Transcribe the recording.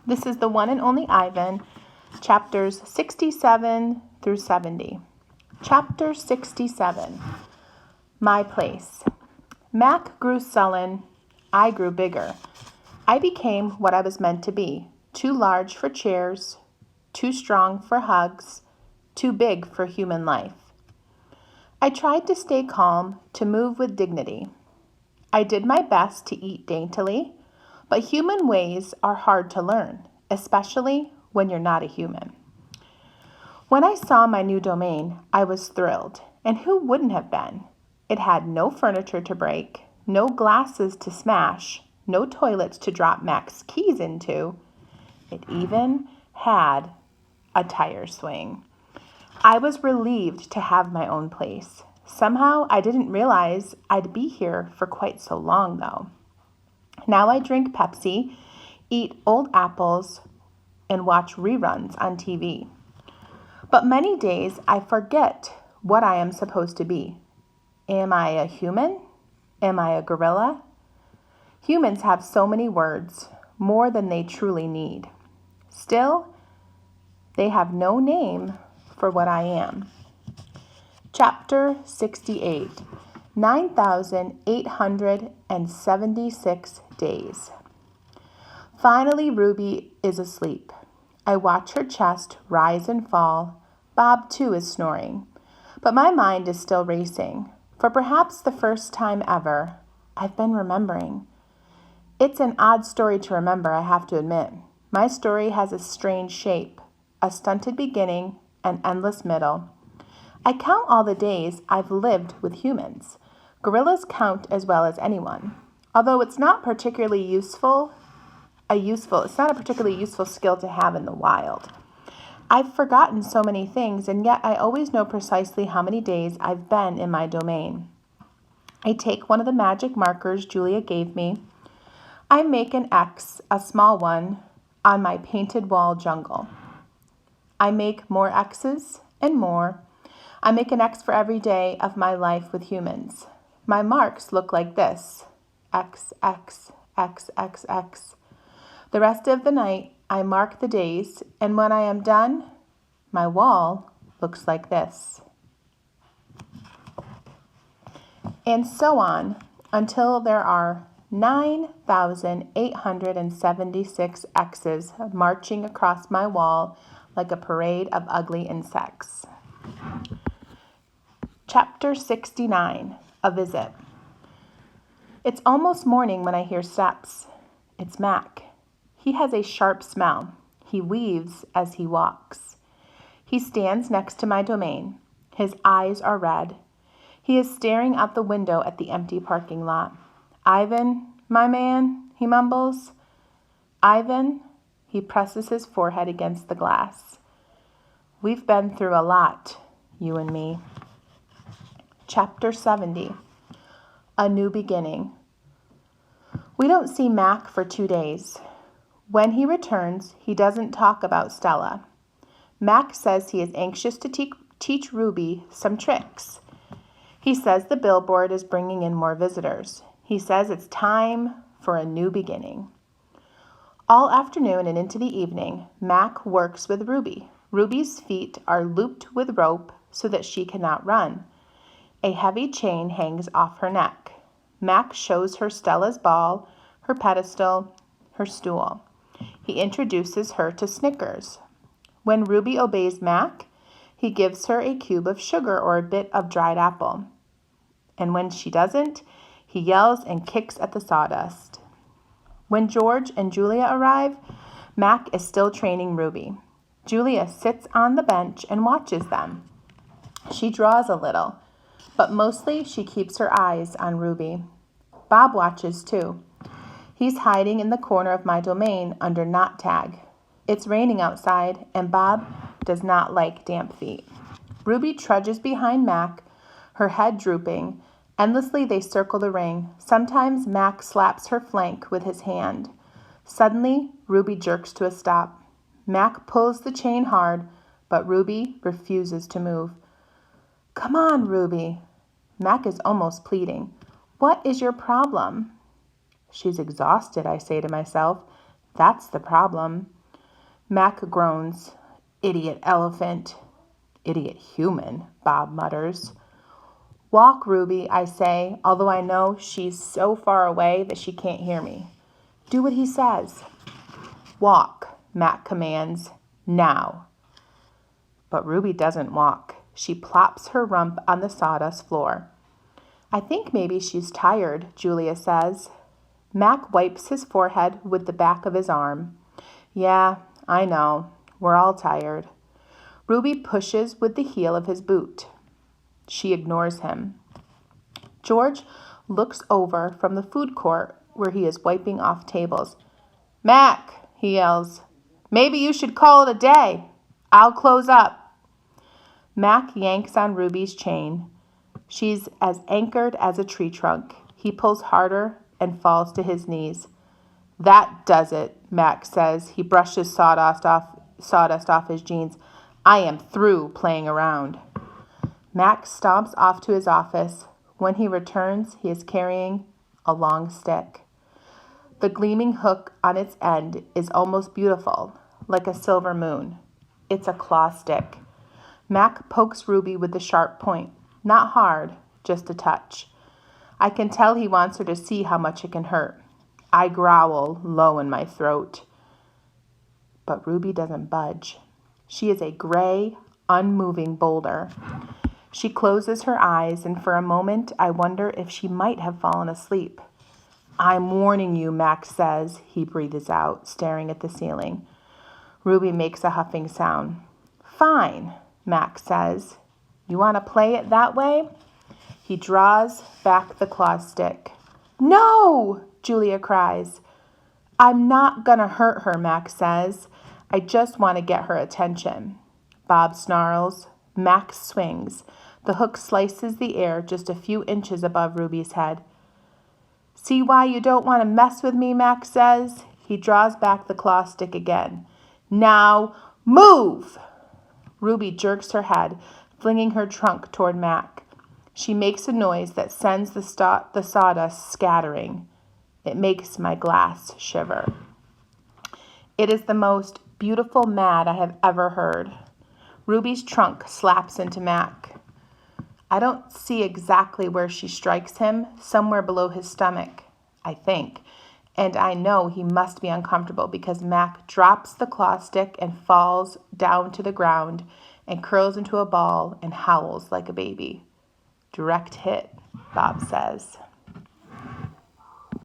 This is the one and only Ivan, chapters 67 through 70. Chapter 67, My Place. Mac grew sullen. I grew bigger. I became what I was meant to be, too large for chairs, too strong for hugs, too big for human life. I tried to stay calm, to move with dignity. I did my best to eat daintily, but human ways are hard to learn, especially when you're not a human. When I saw my new domain, I was thrilled, and who wouldn't have been? It had no furniture to break, no glasses to smash, no toilets to drop Mac's keys into. It even had a tire swing. I was relieved to have my own place. Somehow I didn't realize I'd be here for quite so long, though. Now I drink Pepsi, eat old apples, and watch reruns on TV. But many days I forget what I am supposed to be. Am I a human? Am I a gorilla? Humans have so many words, more than they truly need. Still, they have no name for what I am. Chapter 68, 9,876 days. Finally, Ruby is asleep. I watch her chest rise and fall. Bob, too, is snoring. But my mind is still racing. For perhaps the first time ever, I've been remembering. It's an odd story to remember, I have to admit. My story has a strange shape, a stunted beginning, an endless middle. I count all the days I've lived with humans. Gorillas count as well as anyone. Although it's not a particularly useful skill to have in the wild. I've forgotten so many things, and yet I always know precisely how many days I've been in my domain. I take one of the magic markers Julia gave me. I make an X, a small one, on my painted wall jungle. I make more X's and more. I make an X for every day of my life with humans. My marks look like this: X, X, X, X, X. The rest of the night, I mark the days, and when I am done, my wall looks like this. And so on until there are 9,876 X's marching across my wall like a parade of ugly insects. Chapter 69, A Visit. It's almost morning when I hear steps. It's Mac. He has a sharp smell. He weaves as he walks. He stands next to my domain. His eyes are red. He is staring out the window at the empty parking lot. Ivan, my man, he mumbles. Ivan, he presses his forehead against the glass. We've been through a lot, you and me. Chapter 70, A New Beginning. We don't see Mac for 2 days. When he returns, he doesn't talk about Stella. Mac says he is anxious to teach Ruby some tricks. He says the billboard is bringing in more visitors. He says it's time for a new beginning. All afternoon and into the evening, Mac works with Ruby. Ruby's feet are looped with rope so that she cannot run. A heavy chain hangs off her neck. Mac shows her Stella's ball, her pedestal, her stool. He introduces her to Snickers. When Ruby obeys Mac, he gives her a cube of sugar or a bit of dried apple. And when she doesn't, he yells and kicks at the sawdust. When George and Julia arrive, Mac is still training Ruby. Julia sits on the bench and watches them. She draws a little, but mostly she keeps her eyes on Ruby. Bob watches too. He's hiding in the corner of my domain under knot tag. It's raining outside, and Bob does not like damp feet. Ruby trudges behind Mac, her head drooping. Endlessly they circle the ring. Sometimes Mac slaps her flank with his hand. Suddenly, Ruby jerks to a stop. Mac pulls the chain hard, but Ruby refuses to move. Come on, Ruby. Mac is almost pleading. What is your problem? She's exhausted, I say to myself. That's the problem. Mac groans. Idiot elephant. Idiot human, Bob mutters. Walk, Ruby, I say, although I know she's so far away that she can't hear me. Do what he says. Walk, Mac commands. Now. But Ruby doesn't walk. She plops her rump on the sawdust floor. I think maybe she's tired, Julia says. Mac wipes his forehead with the back of his arm. Yeah, I know. We're all tired. Ruby pushes with the heel of his boot. She ignores him. George looks over from the food court where he is wiping off tables. Mac, he yells, maybe you should call it a day. I'll close up. Mac yanks on Ruby's chain. She's as anchored as a tree trunk. He pulls harder and falls to his knees. That does it, Mac says. He brushes sawdust off his jeans. I am through playing around. Mac stomps off to his office. When he returns, he is carrying a long stick. The gleaming hook on its end is almost beautiful, like a silver moon. It's a claw stick. Mac pokes Ruby with the sharp point. Not hard, just a touch. I can tell he wants her to see how much it can hurt. I growl low in my throat. But Ruby doesn't budge. She is a gray, unmoving boulder. She closes her eyes, and for a moment I wonder if she might have fallen asleep. I'm warning you, Mac says, he breathes out, staring at the ceiling. Ruby makes a huffing sound. Fine, Mac says. You want to play it that way? He draws back the claw stick. No, Julia cries. I'm not gonna hurt her, Mac says. I just want to get her attention. Bob snarls. Mac swings. The hook slices the air just a few inches above Ruby's head. See why you don't want to mess with me, Mac says. He draws back the claw stick again. Now, move! Ruby jerks her head, flinging her trunk toward Mac. She makes a noise that sends the sawdust scattering. It makes my glass shiver. It is the most beautiful mad I have ever heard. Ruby's trunk slaps into Mac. I don't see exactly where she strikes him, somewhere below his stomach, I think. And I know he must be uncomfortable because Mac drops the claw stick and falls down to the ground and curls into a ball and howls like a baby. Direct hit, Bob says.